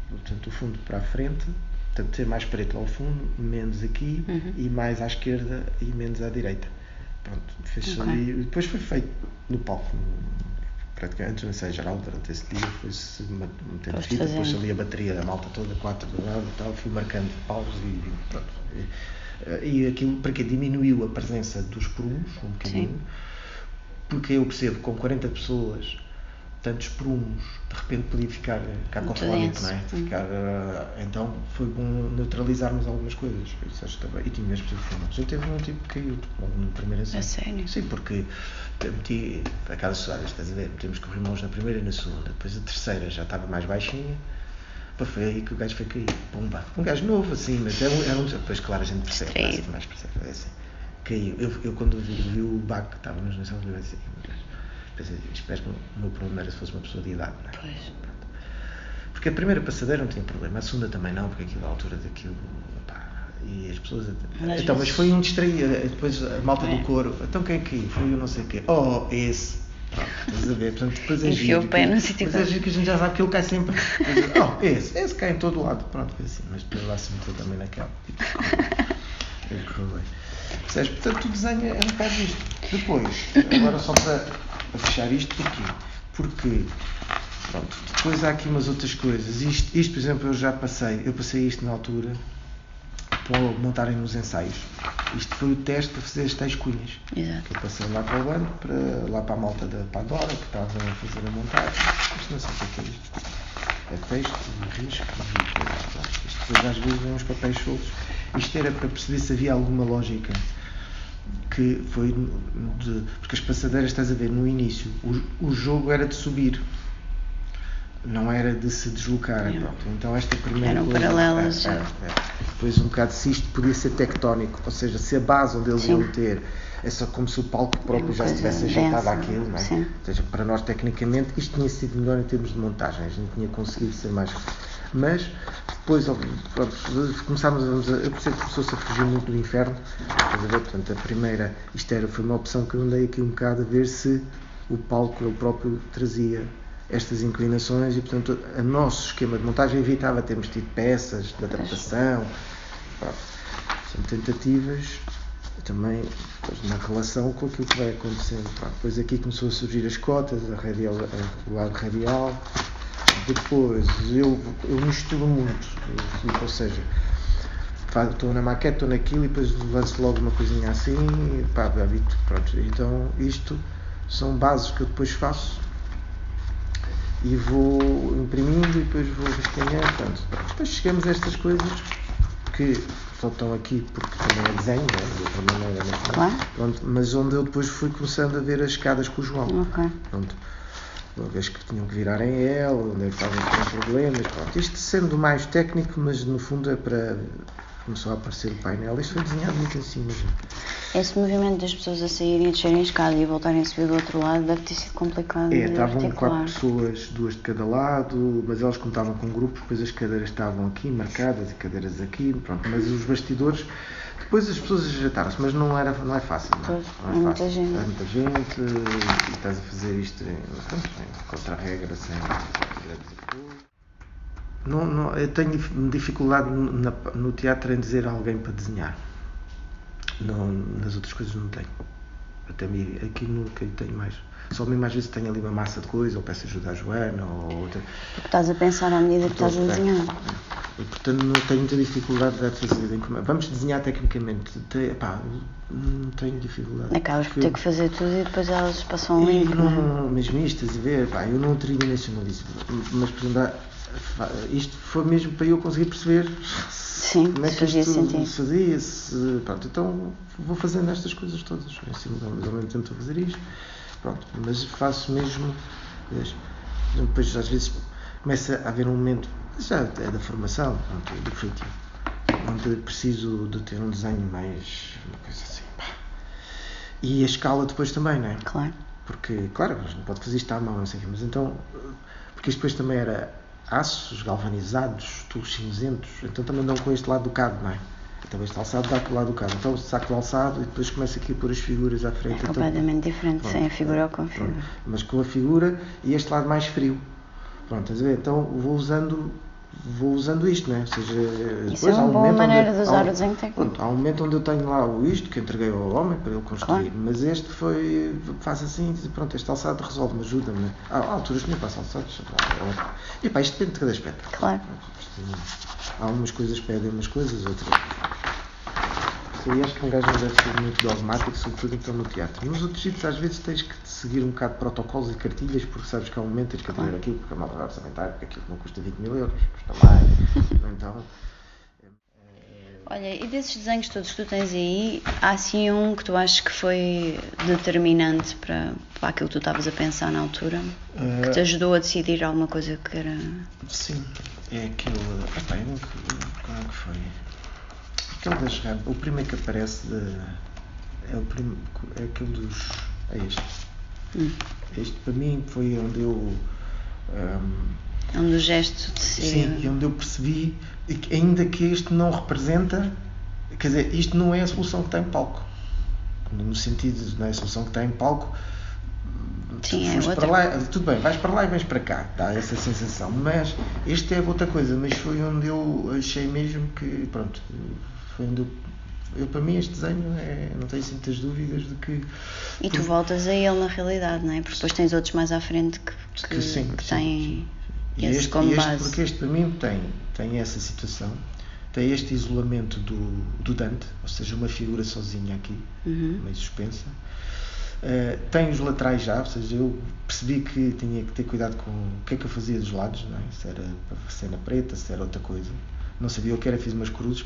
portanto do fundo para a frente, portanto ter mais preto ao fundo, menos aqui, e mais à esquerda e menos à direita. Pronto, fez-se ali, e depois foi feito no palco, praticamente, não sei, geral, durante esse dia foi-se metendo fita, depois ali a bateria da malta toda, 4 do lado e tal, fui marcando paus e pronto. E aquilo, para que diminuiu a presença dos prumos, um bocadinho, porque eu percebo que com 40 pessoas, tantos prumos, de repente podia ficar cacofónico, não é? Então foi bom neutralizarmos algumas coisas. E tinha as pessoas que já teve um tipo que caiu no primeiro assim. A sério? Sim, porque meti aquelas suadas, estás a ver? Metemos corrimãos na primeira e na segunda, depois a terceira já estava mais baixinha. Foi aí que o gajo foi cair. Pumba. Um gajo novo assim, mas depois claro a gente percebe, mais percebe, assim. Caiu. Eu quando vi o Bach que estávamos na São Luís, assim, pensei, espero que o meu problema era se fosse uma pessoa de idade, não é? Pois. Porque a primeira passadeira não tinha problema, a segunda também não, porque aquilo, a altura daquilo, e as pessoas... Então, mas foi um distraído, depois a malta do coro, então quem é que foi eu não sei o quê, esse, estás a ver, portanto depois é enfiou o pé no sítio. Depois é giro que a gente já sabe que ele cai sempre, esse cai em todo lado, pronto, foi assim, mas depois lá se meteu também naquela, ele correu bem. Portanto o desenho é um bocado isto. Depois, agora só para fechar isto, porque pronto, depois há aqui umas outras coisas. Isto por exemplo, eu passei isto na altura para montarem nos ensaios. Isto foi o teste para fazer as tais cunhas. Exato. Que eu passei lá para o banco, lá para a malta da Pandora, que estava a fazer a montagem. Isto não sei o que é isto. É texto, risco, isto depois às vezes vem uns papéis soltos. Isto era para perceber se havia alguma lógica, que foi porque as passadeiras, estás a ver, no início o jogo era de subir, não era de se deslocar. Então esta primeira eram coisa paralelas. Depois um bocado se isto podia ser tectónico, ou seja, se a base onde eles iam ter é só como se o palco próprio já estivesse ajeitado àquilo, não é? Ou seja, para nós tecnicamente isto tinha sido melhor em termos de montagem, a gente tinha conseguido ser mais, mas depois começámos eu percebo que começou-se a fugir muito do inferno, estás a ver? Portanto a primeira, foi uma opção que eu andei aqui um bocado a ver se o palco ele próprio trazia estas inclinações, e portanto o nosso esquema de montagem evitava termos tido peças de adaptação. São tentativas também na relação com aquilo que vai acontecendo. Depois aqui começou a surgir as cotas, o lado radial. Depois eu misturo muito, ou seja, estou na maquete, estou naquilo e depois lanço logo uma coisinha assim e pá, pronto. Então isto são bases que eu depois faço e vou imprimindo e depois vou escaneando. Portanto, depois chegamos a estas coisas que só estão aqui porque também é desenho, né? De outra maneira, claro. Pronto, mas onde eu depois fui começando a ver as escadas com o João. Okay. Pronto. Uma vez que tinham que virar em L, onde é que estavam os problemas. Pronto. Isto sendo mais técnico, mas no fundo é para... Começou a aparecer o painel. Isto foi desenhado muito assim mesmo. Esse movimento das pessoas a saírem e descerem a escada e a voltarem a subir do outro lado deve ter sido complicado. Estavam 4 pessoas, 2 de cada lado, mas elas como estavam com grupos, depois as cadeiras estavam aqui marcadas e cadeiras aqui, pronto. Mas os bastidores, depois as pessoas ajeitaram-se, mas não é fácil. Não é muita gente. É muita gente e estás a fazer isto contra a regra, sem não, eu tenho dificuldade no teatro em dizer a alguém para desenhar. Não, nas outras coisas não tenho. Até aqui nunca tenho mais. Só mesmo às vezes tenho ali uma massa de coisa, ou peço ajuda à Joana, ou outra. Porque estás a pensar à medida que estás a desenhar. E, portanto não tenho muita dificuldade de fazer. Vamos desenhar tecnicamente. Não tenho dificuldade. Acabas por ter que fazer tudo e depois elas passam um link. Não, mesmo isto, estás a ver? Eu não tridimensionalizo. Mas, por exemplo, isto foi mesmo para eu conseguir perceber. Sim, como é que fazia isto sentido. fazia-se. Pronto, então vou fazendo estas coisas todas. Mas ao mesmo tempo estou a fazer isto. Pronto, mas faço mesmo. Depois às vezes começa a haver um momento, já é da formação, pronto, do feitio, onde preciso de ter um desenho mais. Uma coisa assim. Pá. E a escala depois também, não é? Claro. Porque, claro, não pode fazer isto à mão, não sei o quê, mas então. Porque isto depois também era aços galvanizados, tubos cinzentos, então também dão com este lado do cabo, não é? Então este alçado dá com o lado do cabo, então saco do alçado e depois começo aqui a pôr as figuras à frente. É completamente diferente, pronto, sem a figura ou com a figura. Pronto, mas com a figura e este lado mais frio. Pronto, estás a ver? Então vou usando isto, não é? Ou seja, isso é uma boa maneira de usar o desenho técnico. Há um momento onde eu tenho lá isto que entreguei ao homem para ele construir, claro. Mas este faz assim, pronto, este alçado resolve-me, ajuda-me. Há alturas que nem passo alçados. E pá, isto depende de cada aspecto. Claro. Há umas coisas que pedem umas coisas, outras. E acho que um gajo não deve ser muito dogmático, sobretudo então no teatro. Nos outros sítios às vezes tens que seguir um bocado de protocolos e cartilhas, porque sabes que há um momento tens que aprender aquilo, porque a malta vai orçamentar, porque aquilo não custa 20 mil euros, custa mais. Então... Olha, e desses desenhos todos que tu tens aí, há assim um que tu achas que foi determinante para aquilo que tu estavas a pensar na altura? Que te ajudou a decidir alguma coisa que era... Sim, é aquele... Qual é que foi? Aquele das ramas, o primeiro que aparece é aquele dos... É este. Este para mim foi onde eu... onde o gesto de ser... Sim, e onde eu percebi que ainda que este não representa... Quer dizer, isto não é a solução que está em palco. No sentido de não é a solução que está em palco... Sim, é outra... para lá, tudo bem, vais para lá e vais para cá, dá essa sensação. Mas este é outra coisa, mas foi onde eu achei mesmo que... Pronto... Foi onde eu para mim este desenho não tenho assim muitas dúvidas de que... E tu voltas a ele na realidade, não é? Porque depois tens outros mais à frente que sim, têm esse como base. Porque este para mim tem essa situação, tem este isolamento do Dante, ou seja, uma figura sozinha aqui, meio suspensa. Tem os laterais já, ou seja, eu percebi que tinha que ter cuidado com o que é que eu fazia dos lados, não é? Se era cena preta, se era outra coisa. Não sabia o que era, fiz umas cruzes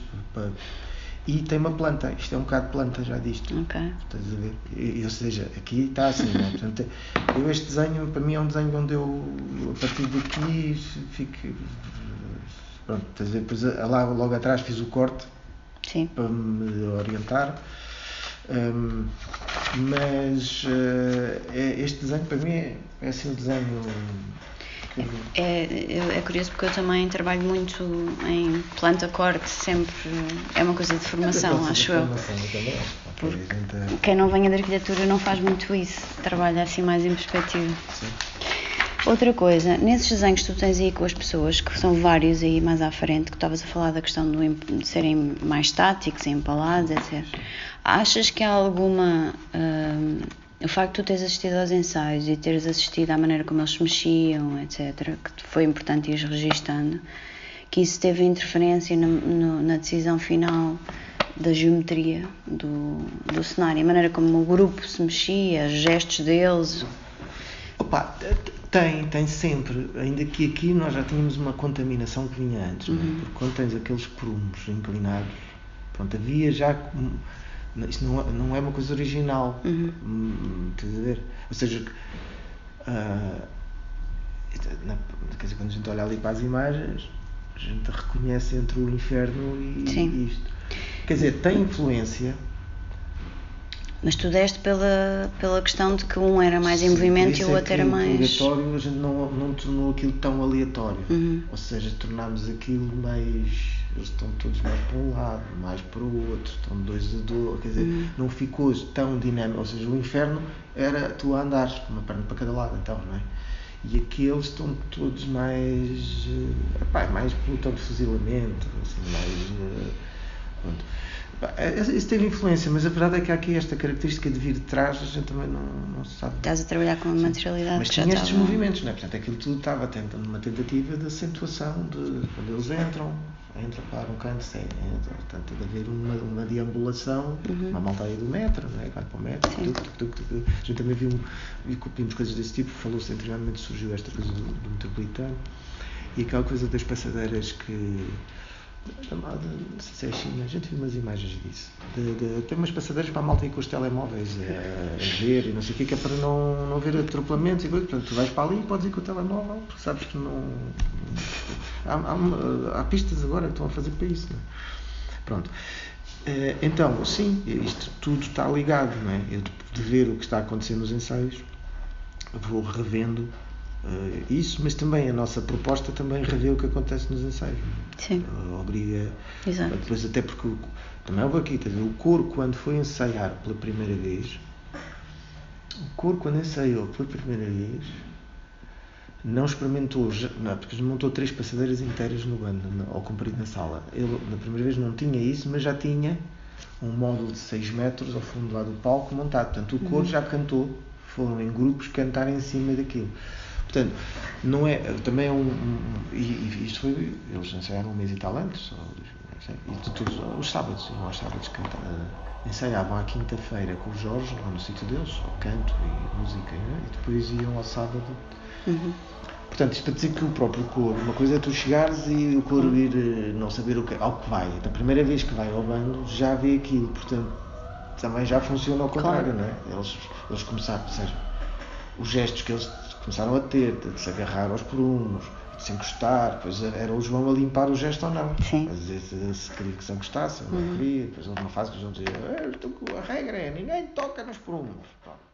e tem uma planta, isto é um bocado de planta já disto. Ok. Estás a ver? Ou seja, aqui está assim, não é? Portanto, este desenho para mim é um desenho onde eu a partir daqui fico. Pronto, estás a ver? Depois lá logo atrás fiz o corte. Sim. Para me orientar. Mas este desenho para mim é assim um desenho. É curioso porque eu também trabalho muito em planta-corte, sempre é uma coisa de formação, acho eu. Porque quem não venha da arquitetura não faz muito isso, trabalha assim mais em perspectiva. Sim. Outra coisa, nesses desenhos que tu tens aí com as pessoas, que são vários aí mais à frente, que estavas a falar da questão de serem mais estáticos, empalados, etc. Achas que há alguma... o facto de tu teres assistido aos ensaios e teres assistido à maneira como eles se mexiam, etc., que foi importante ires registando, que isso teve interferência na decisão final da geometria do cenário, a maneira como o grupo se mexia, os gestos deles? Opa, tem sempre, ainda que aqui nós já tínhamos uma contaminação que vinha antes, né? Porque quando tens aqueles prumos inclinados, pronto, havia já, isto não é uma coisa original, estás a ver? Ou seja, quer dizer, quando a gente olha ali para as imagens, a gente reconhece entre o inferno e isto. Quer dizer, tem influência. Mas tu deste pela questão de que um era mais em movimento e o outro era mais... O aleatório, a gente não tornou aquilo tão aleatório. Ou seja, tornámos aquilo mais... Eles estão todos mais para um lado, mais para o outro, estão dois a dois, quer dizer, não ficou tão dinâmico. Ou seja, o inferno era tu a andares, uma perna para cada lado, então, não é? E aqueles estão todos mais... mais pelotão de fuzilamento, assim, mais... pronto. Isso teve influência, mas a verdade é que há aqui esta característica de vir de trás, a gente também não se sabe. Estás a trabalhar com a materialidade. Mas tinha estes movimentos, não é? Portanto, aquilo tudo estava tentando uma tentativa de acentuação de quando eles entram para um canto, portanto, de haver uma deambulação, uma malta aí do metro, não é? Vai para o metro, a gente também vimos coisas desse tipo, falou-se anteriormente, surgiu esta coisa do metropolitano e aquela coisa das passadeiras que. Não sei se é China, a gente viu umas imagens disso. Tem umas passadeiras para a malta ir com os telemóveis a ver e não sei o que é para não haver atropelamentos e coisa. Portanto, tu vais para ali e podes ir com o telemóvel, porque sabes que não. Há pistas agora que estão a fazer para isso, não é? Pronto. Então, sim, isto tudo está ligado, não é? Eu de ver o que está acontecendo nos ensaios, vou revendo. Isso, mas também a nossa proposta também revê o que acontece nos ensaios. Sim. Obriga. Exato. Depois, até porque também houve aqui, o coro, quando foi ensaiar pela primeira vez, ensaiou pela primeira vez, não experimentou, porque montou 3 passadeiras inteiras no bando, ao comprido na sala. Ele, na primeira vez, não tinha isso, mas já tinha um módulo de 6 metros ao fundo lá do palco montado. Portanto, o coro já cantou, foram em grupos cantar em cima daquilo. Portanto, não é, também é e isto foi, eles ensaiaram um mês e tal antes, e todos os sábados, iam aos sábados cantar, ensaiavam à quinta-feira com o Jorge, lá no sítio deles, ao canto e música, né? E depois iam ao sábado. Portanto, isto para dizer que o próprio coro, uma coisa é tu chegares e o coro ir, não saber ao que vai. Da primeira vez que vai ao bando, já vê aquilo, portanto, também já funciona ao contrário, não é? Eles começaram, ou seja, os gestos que eles começaram a ter, de se agarrar aos prumos, de se encostar, depois era o João a limpar o gesto ou não. Sim. Às vezes se queria que se encostasse, não queria, depois houve uma fase que o João dizia, a regra é, ninguém toca nos prumos. Pronto.